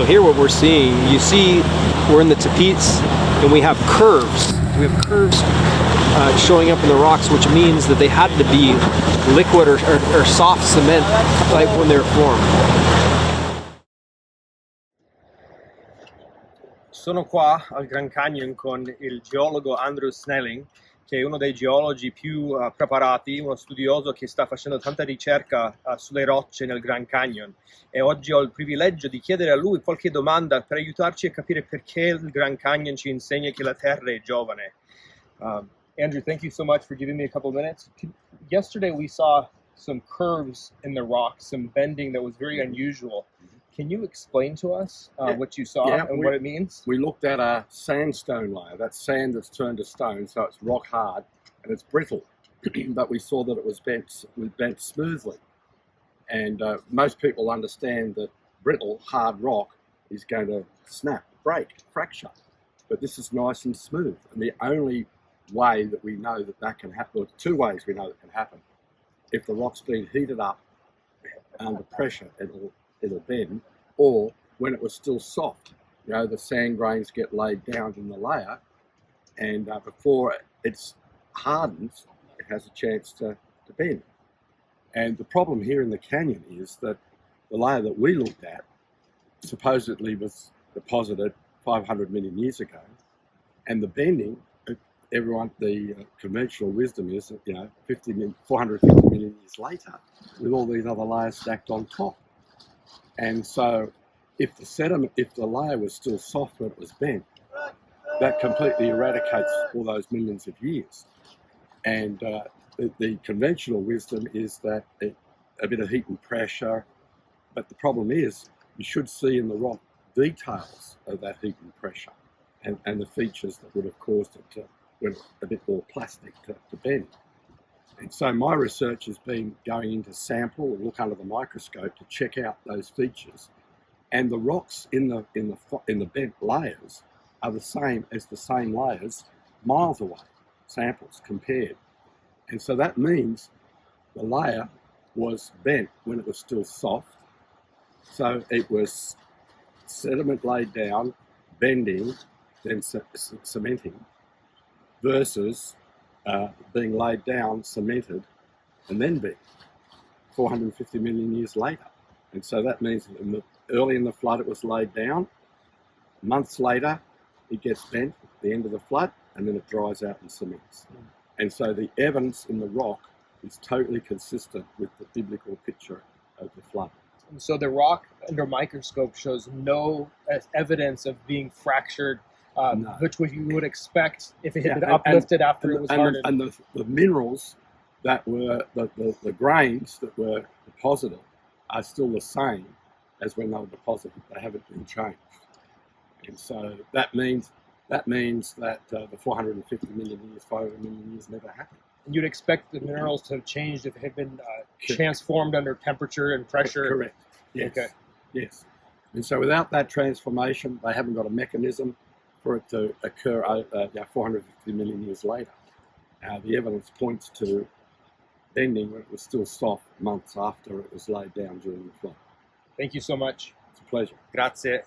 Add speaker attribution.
Speaker 1: here what we're seeing, you see we're in the tapetes and we have curves. We have curves showing up in the rocks, which means that they had to be liquid or soft cement like when they were formed. Sono qua al Grand Canyon con il geologo Andrew Snelling, che è uno dei geologi più preparati, uno studioso che sta facendo tanta ricerca sulle rocce nel Grand Canyon, e oggi ho il privilegio di chiedere a lui qualche domanda per aiutarci a capire perché il Grand Canyon ci insegna che la Terra è giovane. Andrew, thank you so much for giving me a couple of minutes. Yesterday we saw some curves in the rocks, some bending that was very unusual. Can you explain to us what you saw and what it means?
Speaker 2: We looked at a sandstone layer, that's sand that's turned to stone, so it's rock hard and it's brittle. But we saw that it was bent smoothly. And most people understand that brittle, hard rock is going to snap, break, fracture. But this is nice and smooth. And the only way that we know that that can happen, or two ways we know that can happen. If the rock's been heated up under pressure, it'll bend, or when it was still soft. You know, the sand grains get laid down in the layer, and before it hardens, it has a chance to bend. And the problem here in the canyon is that the layer that we looked at supposedly was deposited 500 million years ago, and the bending, the conventional wisdom is that, you know, 450 million years later, with all these other layers stacked on top. And so if the layer was still soft when it was bent, that completely eradicates all those millions of years. And the conventional wisdom is that a bit of heat and pressure, but the problem is you should see in the rock details of that heat and pressure and the features that would have caused it to, when a bit more plastic, to bend. And so my research has been going into sample and look under the microscope to check out those features. And the rocks in the bent layers are the same as the same layers miles away, samples compared. And so that means the layer was bent when it was still soft. So it was sediment laid down, bending, then cementing, versus being laid down, cemented, and then bent 450 million years later. And so that means that early in the flood it was laid down, months later it gets bent at the end of the flood, and then it dries out and cements. And so the evidence in the rock is totally consistent with the biblical picture of the flood.
Speaker 1: And so the rock under microscope shows no evidence of being fractured,
Speaker 2: No.
Speaker 1: which you would expect if it had been uplifted after it was hardened.
Speaker 2: And the minerals that were, the grains that were deposited are still the same as when they were deposited. They haven't been changed. And so that means that the 450 million years, 500 million years never happened.
Speaker 1: And you'd expect the minerals to have changed if it had been transformed under temperature and pressure.
Speaker 2: Correct. Yes.
Speaker 1: Okay.
Speaker 2: Yes. And so without that transformation, they haven't got a mechanism for it to occur 450 million years later. The evidence points to bending when it was still soft months after it was laid down during the flood.
Speaker 1: Thank you so much.
Speaker 2: It's a pleasure.
Speaker 1: Grazie.